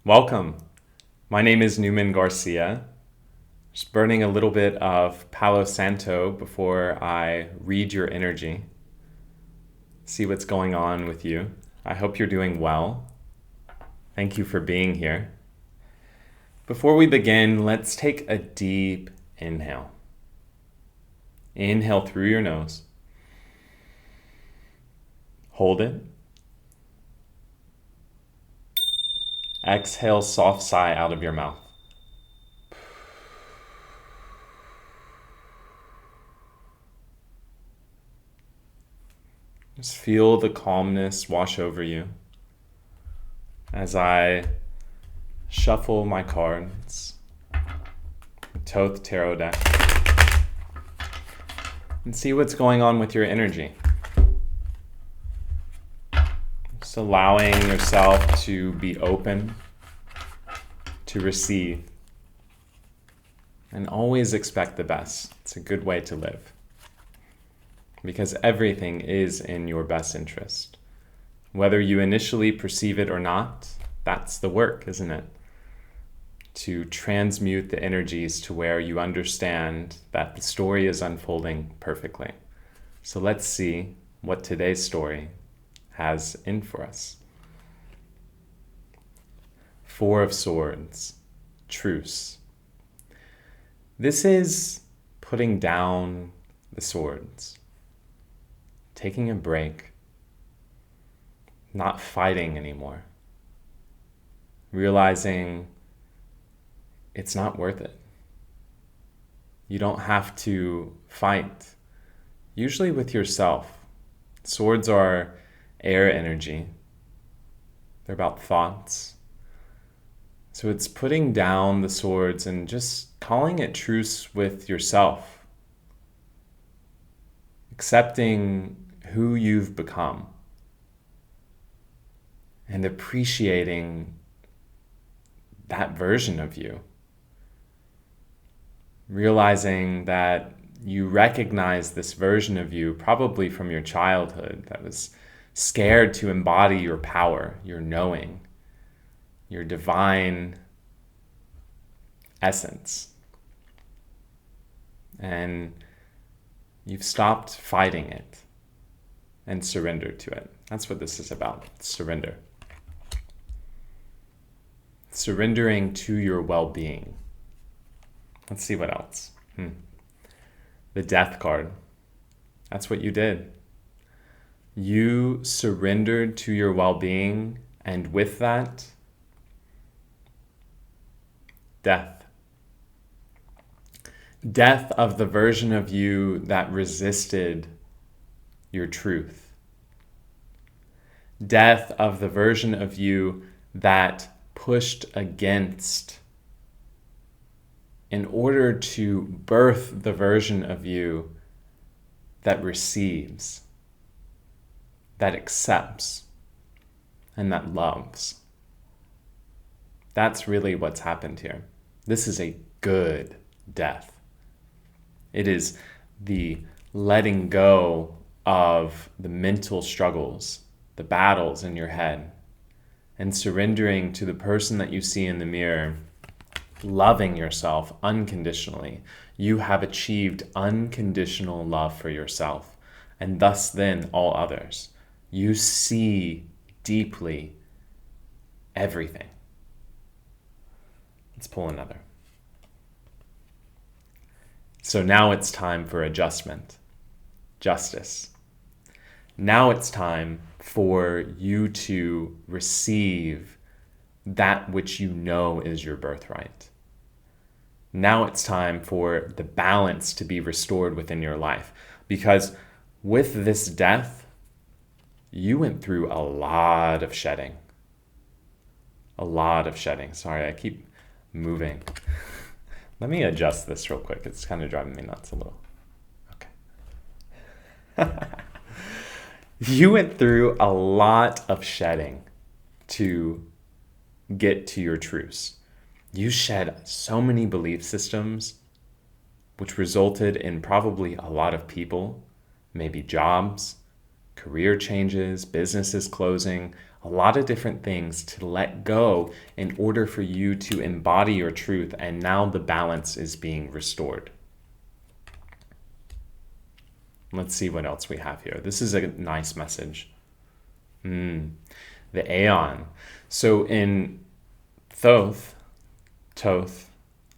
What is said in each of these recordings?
Welcome. My name is Newman Garcia. Just burning a little bit of Palo Santo before I read your energy, see what's going on with you. I hope you're doing well. Thank you for being here. Before we begin, let's take a deep inhale. Inhale through your nose. Hold it. Exhale, soft sigh out of your mouth. Just feel the calmness wash over you as I shuffle my cards, Thoth Tarot deck, and see what's going on with your energy. Just allowing yourself to be open, to receive, and always expect the best. It's a good way to live, because everything is in your best interest. Whether you initially perceive it or not, that's the work, isn't it? To transmute the energies to where you understand that the story is unfolding perfectly. So let's see what today's story has in for us. Four of Swords, truce. This is putting down the swords, taking a break, not fighting anymore, realizing it's not worth it. You don't have to fight, usually with yourself. Swords are air energy. They're about thoughts. So it's putting down the swords and just calling it truce with yourself. Accepting who you've become and appreciating that version of you. Realizing that you recognize this version of you probably from your childhood that was scared to embody your power, your knowing, your divine essence. And you've stopped fighting it and surrendered to it. That's what this is about, surrender. Surrendering to your well-being. Let's see what else. The Death card. That's what you did. You surrendered to your well-being, and with that, death. Death of the version of you that resisted your truth. Death of the version of you that pushed against in order to birth the version of you that receives, that accepts, and that loves. That's really what's happened here. This is a good death. It is the letting go of the mental struggles, the battles in your head, and surrendering to the person that you see in the mirror, loving yourself unconditionally. You have achieved unconditional love for yourself, and thus then all others. You see deeply everything. Let's pull another. So now it's time for adjustment, justice. Now it's time for you to receive that which you know is your birthright. Now it's time for the balance to be restored within your life. Because with this death, you went through a lot of shedding. A lot of shedding. Sorry, I keep moving. Let me adjust this real quick. It's kind of driving me nuts a little. Okay. You went through a lot of shedding to get to your truce. You shed so many belief systems, which resulted in probably a lot of people, maybe jobs, career changes, businesses closing, a lot of different things to let go in order for you to embody your truth, and now the balance is being restored. Let's see what else we have here. This is a nice message. The Aeon. So in Thoth,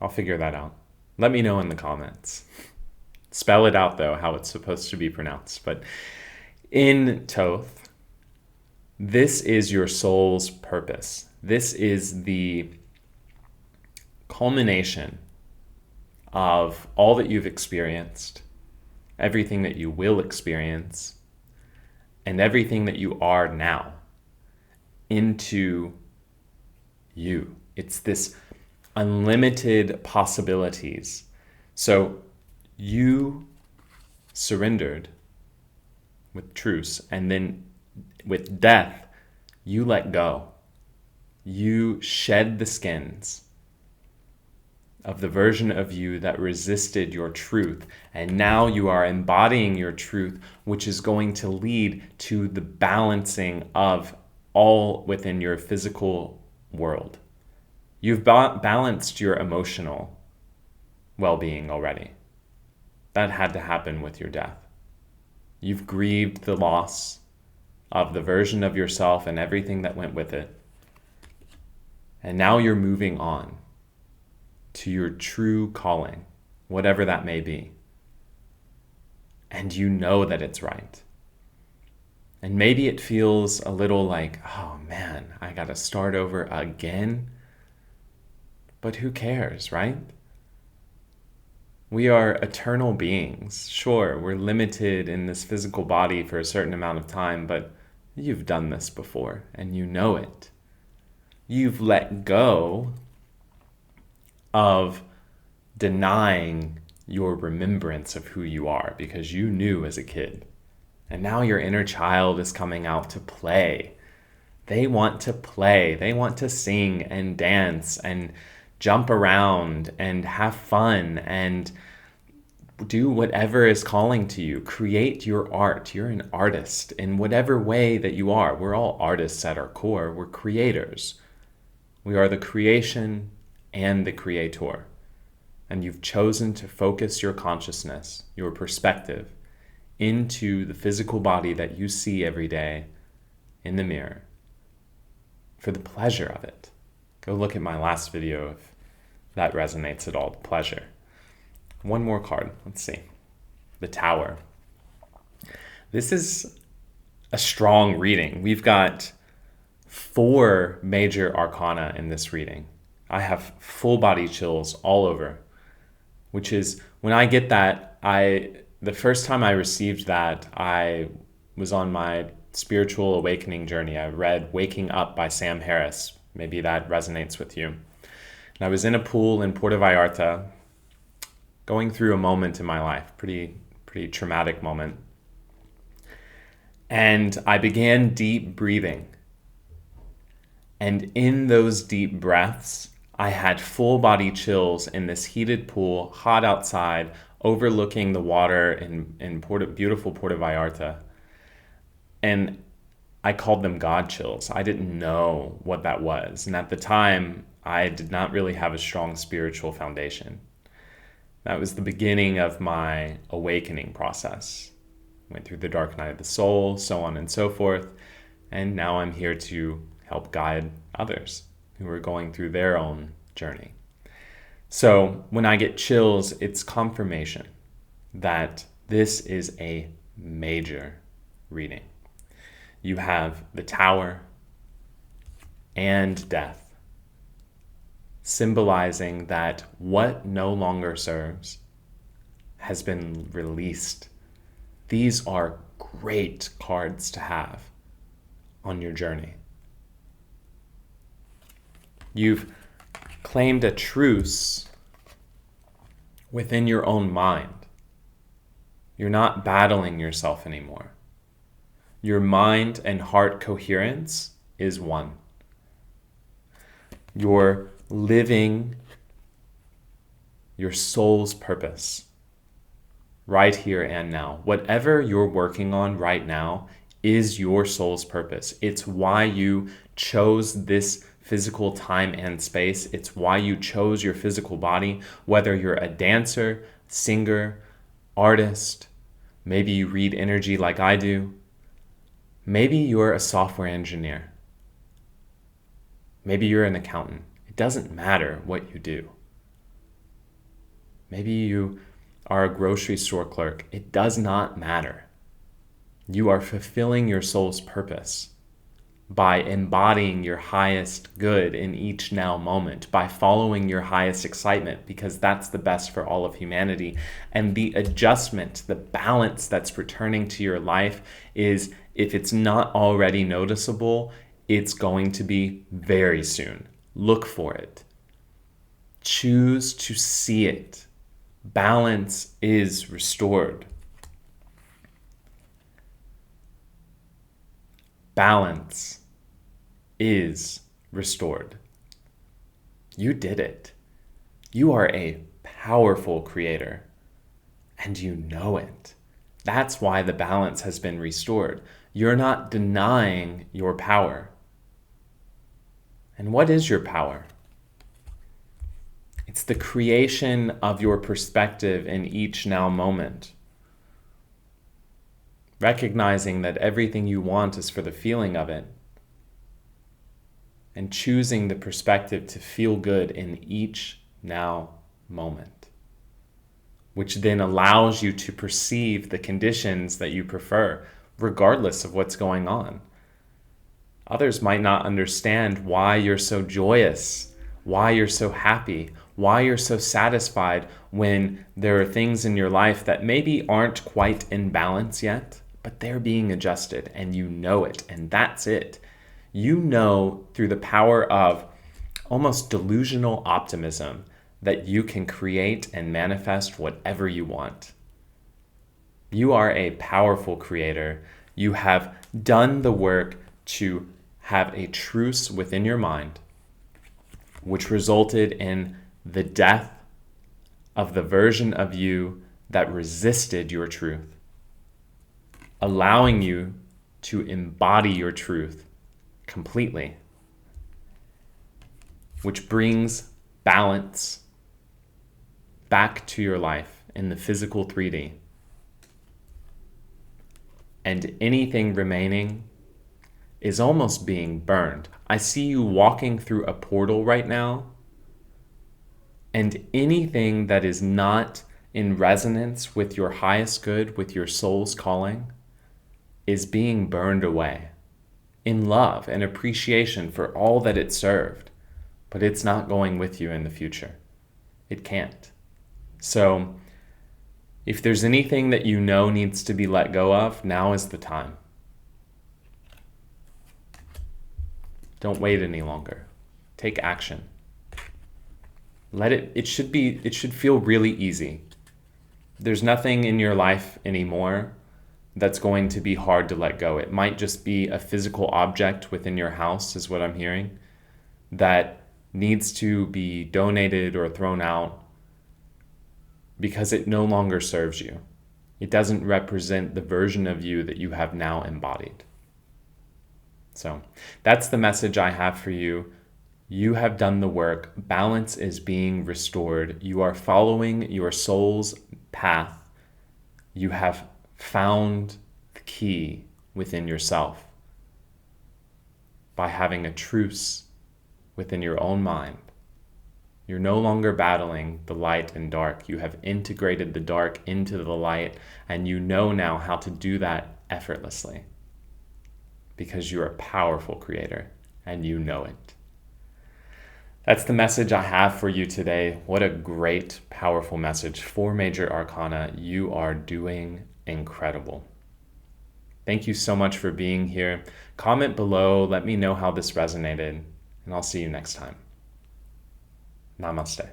I'll figure that out. Let me know in the comments. Spell it out though, how it's supposed to be pronounced. But in Thoth, this is your soul's purpose. This is the culmination of all that you've experienced, everything that you will experience, and everything that you are now into you. It's this unlimited possibilities. So you surrendered with truce, and then with death, you let go. You shed the skins of the version of you that resisted your truth. And now you are embodying your truth, which is going to lead to the balancing of all within your physical world. You've balanced your emotional well-being already. That had to happen with your death. You've grieved the loss of the version of yourself and everything that went with it. And now you're moving on to your true calling, whatever that may be. And you know that it's right. And maybe it feels a little like, oh man, I gotta start over again. But who cares, right? We are eternal beings. Sure, we're limited in this physical body for a certain amount of time, but you've done this before and you know it. You've let go of denying your remembrance of who you are because you knew as a kid. And now your inner child is coming out to play. They want to play. They want to sing and dance and jump around and have fun and do whatever is calling to you. Create your art. You're an artist in whatever way that you are. We're all artists at our core. We're creators. We are the creation and the creator. And you've chosen to focus your consciousness, your perspective, into the physical body that you see every day in the mirror for the pleasure of it. Go look at my last video if that resonates at all, the pleasure. One more card, let's see. The Tower. This is a strong reading. We've got 4 major arcana in this reading. I have full body chills all over, which is, when I get that, the first time I received that, I was on my spiritual awakening journey. I read Waking Up by Sam Harris. Maybe that resonates with you. And I was in a pool in Puerto Vallarta, going through a moment in my life, pretty traumatic moment. And I began deep breathing. And in those deep breaths, I had full body chills in this heated pool, hot outside, overlooking the water in beautiful Puerto Vallarta. And I called them God chills. I didn't know what that was. And at the time, I did not really have a strong spiritual foundation. That was the beginning of my awakening process. Went through the dark night of the soul, so on and so forth. And now I'm here to help guide others who are going through their own journey. So when I get chills, it's confirmation that this is a major reading. You have the Tower and Death, symbolizing that what no longer serves has been released. These are great cards to have on your journey. You've claimed a truce within your own mind. You're not battling yourself anymore. Your mind and heart coherence is one. You're living your soul's purpose right here and now. Whatever you're working on right now is your soul's purpose. It's why you chose this physical time and space. It's why you chose your physical body, whether you're a dancer, singer, artist, maybe you read energy like I do, maybe you're a software engineer, maybe you're an accountant. It doesn't matter what you do. Maybe you are a grocery store clerk. It does not matter. You are fulfilling your soul's purpose by embodying your highest good in each now moment, by following your highest excitement, because that's the best for all of humanity. And the adjustment, the balance that's returning to your life is, if it's not already noticeable, it's going to be very soon. Look for it. Choose to see it. Balance is restored. Balance is restored. You did it. You are a powerful creator, and you know it. That's why the balance has been restored. You're not denying your power. And what is your power? It's the creation of your perspective in each now moment. Recognizing that everything you want is for the feeling of it, and choosing the perspective to feel good in each now moment, which then allows you to perceive the conditions that you prefer, regardless of what's going on. Others might not understand why you're so joyous, why you're so happy, why you're so satisfied when there are things in your life that maybe aren't quite in balance yet, but they're being adjusted, and you know it, and that's it. You know, through the power of almost delusional optimism, that you can create and manifest whatever you want. You are a powerful creator. You have done the work to have a truce within your mind, which resulted in the death of the version of you that resisted your truth, allowing you to embody your truth completely, which brings balance back to your life in the physical 3D. And anything remaining is almost being burned. I see you walking through a portal right now, and anything that is not in resonance with your highest good, with your soul's calling, is being burned away in love and appreciation for all that it served, but it's not going with you in the future. It can't. So if there's anything that you know needs to be let go of, now is the time. Don't wait any longer. Take action. It should feel really easy. There's nothing in your life anymore that's going to be hard to let go. It might just be a physical object within your house, is what I'm hearing, that needs to be donated or thrown out because it no longer serves you. It doesn't represent the version of you that you have now embodied. So that's the message I have for you. You have done the work. Balance is being restored. You are following your soul's path. You have found the key within yourself by having a truce within your own mind. You're no longer battling the light and dark. You have integrated the dark into the light, and you know now how to do that effortlessly because you're a powerful creator and you know it. That's the message I have for you today. What a great, powerful message. 4 major arcana. You are doing incredible. Thank you so much for being here. Comment below. Let me know how this resonated, and I'll see you next time. Namaste.